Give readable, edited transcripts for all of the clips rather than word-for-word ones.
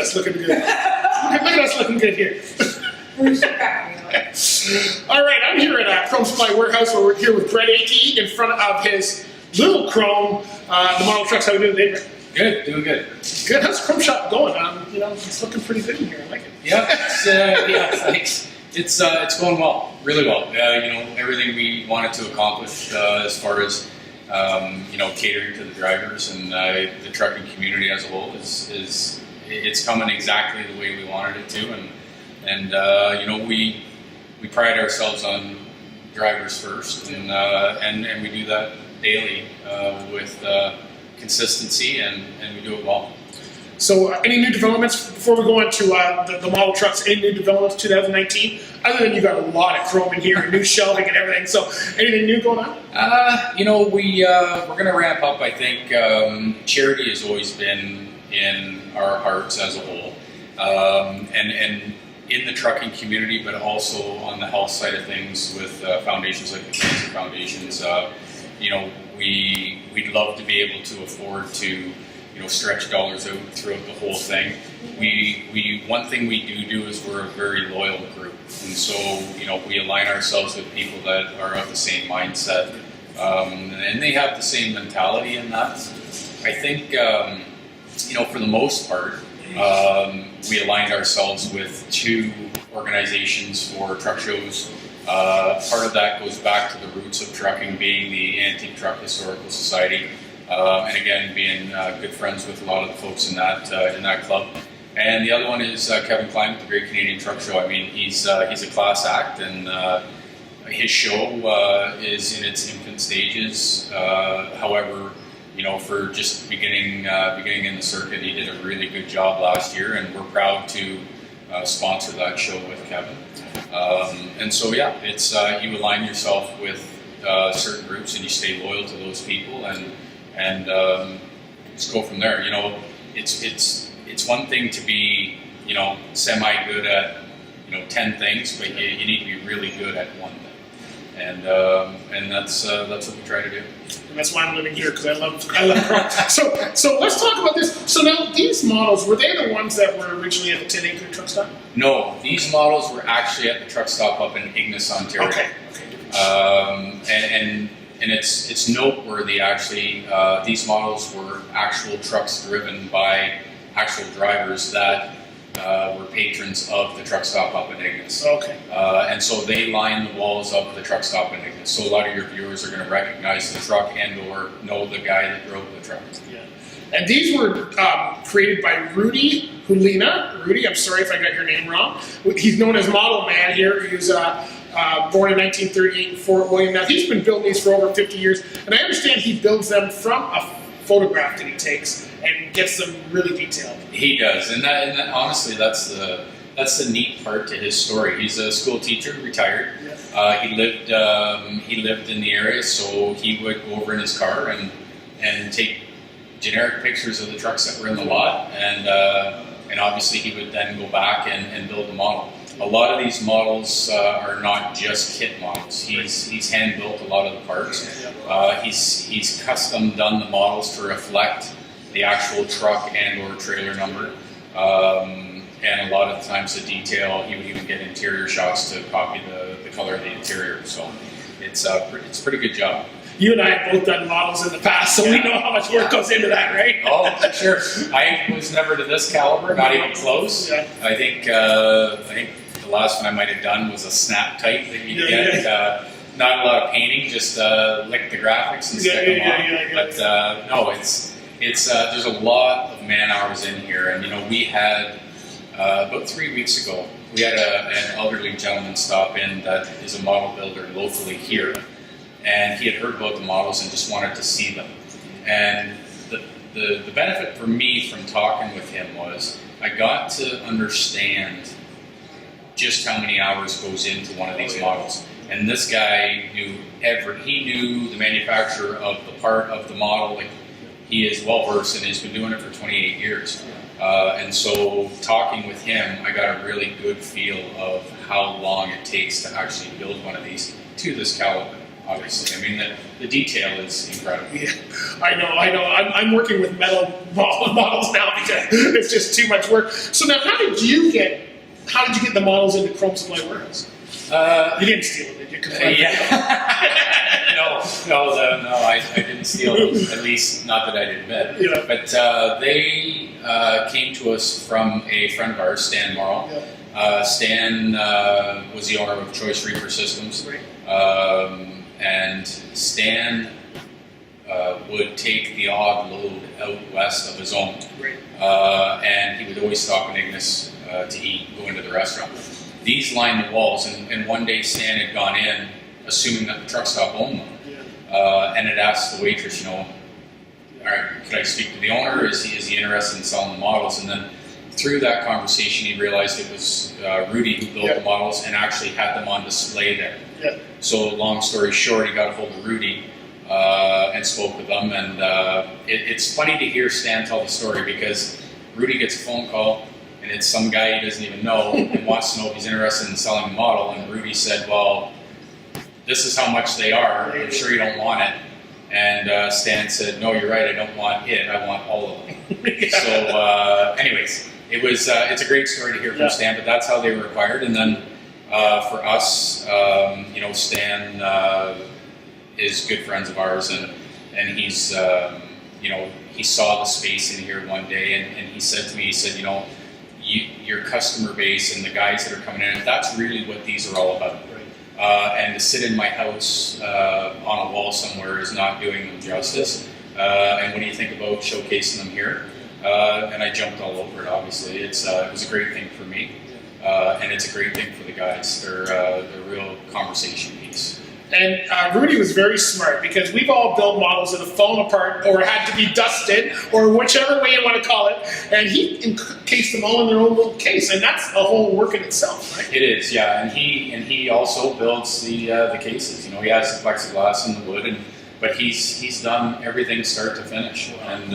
us looking good. Look at us looking good here. All right, I'm here at Chrome Supply Warehouse, where we're here with Brett Akey in front of his little Chrome, the model trucks. How are we doing today, Brett? Good, doing good. Good. How's the Chrome shop going? It's looking pretty good in here. I like it. Yeah, thanks. It's going well, really well. Everything we wanted to accomplish as far as catering to the drivers and the trucking community as a whole is it's coming exactly the way we wanted it to, and we pride ourselves on drivers first, and we do that daily with consistency, and we do it well. So any new developments before we go on to the model trucks? Any new developments 2019? Other than you got a lot of Chrome in here and new shelving and everything. So anything new going on? We're going to ramp up. I think charity has always been in our hearts as a whole, and in the trucking community, but also on the health side of things with foundations like the Cancer Foundations. We'd love to be able to afford to stretch dollars out throughout the whole thing. One thing we do is we're a very loyal group, and so we align ourselves with people that are of the same mindset, and they have the same mentality in that. I think for the most part, we aligned ourselves with two organizations for truck shows. Part of that goes back to the roots of trucking, being the Antique Truck Historical Society. And again, being good friends with a lot of the folks in that club. And the other one is Kevin Klein with the Great Canadian Truck Show. I mean, he's a class act, and his show is in its infant stages. However, for just beginning in the circuit, he did a really good job last year, and we're proud to sponsor that show with Kevin. And so, yeah, it's you align yourself with certain groups, and you stay loyal to those people, and just go from there. It's one thing to be semi good at 10 things, but you need to be really good at one thing, and that's what we try to do. And that's why I'm living here, because I love Chrome. So let's talk about this. So now these models, were they the ones that were originally at the 10 acre truck stop? No, these models were actually at the truck stop up in Ignis, Ontario. Okay. And it's noteworthy, actually. These models were actual trucks driven by actual drivers that were patrons of the truck stop up in Ignis. Okay. And so they line the walls of the truck stop in Ignis. So a lot of your viewers are going to recognize the truck and or know the guy that drove the truck. Yeah. And these were created by Rudy Hulina. Rudy, I'm sorry if I got your name wrong. He's known as Model Man here. He was born in 1938 in Fort William. Now, he's been building these for over 50 years, and I understand he builds them from a photograph that he takes and gets them really detailed. He does, and that honestly, that's the neat part to his story. He's a school teacher, retired. Yeah. He lived in the area, so he would go over in his car and take generic pictures of the trucks that were in the lot, and obviously he would then go back and build the model. A lot of these models are not just kit models. He's hand built a lot of the parts. He's custom done the models to reflect the actual truck and or trailer number. And a lot of the times the detail, he would even get interior shots to copy the color of the interior. So it's a pretty good job. You and I have both done models in the past, so we know how much work goes into that, right? Oh, sure. I was never to this caliber, not even close. Yeah. I think the last one I might have done was a snap type that you get. Yeah. Not a lot of painting, just lick the graphics and stick them on. But no, it's there's a lot of man hours in here, and we had about 3 weeks ago we had an elderly gentleman stop in that is a model builder locally here. And he had heard about the models and just wanted to see them. And the benefit for me from talking with him was I got to understand just how many hours goes into one of these models. And this guy knew he knew the manufacturer of the part of the model. Like, he is well versed and he's been doing it for 28 years. And so talking with him, I got a really good feel of how long it takes to actually build one of these to this caliber. obviously. I mean, the detail is incredible. Yeah, I know. I'm working with metal models now because it's just too much work. So now, how did you get the models into Chrome Supply Warehouse? You didn't steal them, did you? No, I didn't steal them, at least not that I'd admit. Yeah. But they came to us from a friend of ours, Stan Morrow. Yeah. Stan was the owner of Choice Reaper Systems. Right. And Stan would take the odd load out west of his own. Right. And he would always stop in Ignis to eat, go into the restaurant. These lined the walls, and one day Stan had gone in, assuming that the truck stop owned them, and had asked the waitress, all right, could I speak to the owner? Is he interested in selling the models? And then through that conversation, he realized it was Rudy who built the models and actually had them on display there. Yeah. So long story short, he got a hold of Rudy and spoke with them. And it's funny to hear Stan tell the story because Rudy gets a phone call and it's some guy he doesn't even know and wants to know if he's interested in selling the model. And Rudy said, well, this is how much they are. I'm sure you don't want it. And Stan said, no, you're right. I don't want it. I want all of them. So anyways, it's a great story to hear from Stan, but that's how they were acquired. And then for us, Stan is good friends of ours, and he's, he saw the space in here one day, and he said to me, your customer base and the guys that are coming in, that's really what these are all about. And to sit in my house on a wall somewhere is not doing them justice. And when you think about showcasing them here, and I jumped all over it, obviously. It was a great thing for me, and it's a great thing for the guys. They're a real conversation piece. And Rudy was very smart because we've all built models that have fallen apart or had to be dusted or whichever way you want to call it. And he encased them all in their own little case, and that's a whole work in itself, right? It is, yeah. And he also builds the cases. He has the plexiglass and the wood, but he's done everything start to finish. And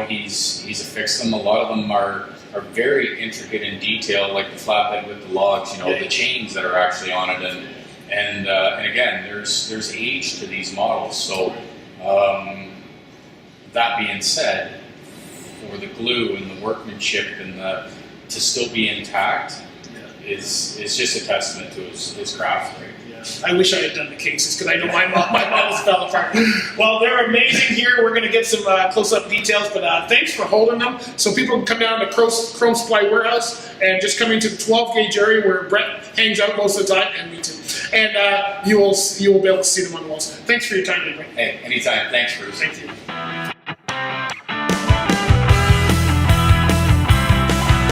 he's affixed them. A lot of them are very intricate in detail, like the flatbed with the logs. The chains that are actually on it, and again, there's age to these models. So that being said, for the glue and the workmanship and to still be intact is just a testament to his craft, right? I wish I had done the cases because I know my models fell apart. Well, they're amazing here. We're going to get some close-up details, but thanks for holding them. So people can come down to Chrome Supply Warehouse and just come into the 12-gauge area where Brett hangs out most of the time, and me too. And you will be able to see them on the walls. Thanks for your time, Ray. Hey, anytime. Thanks, Bruce. Thank you.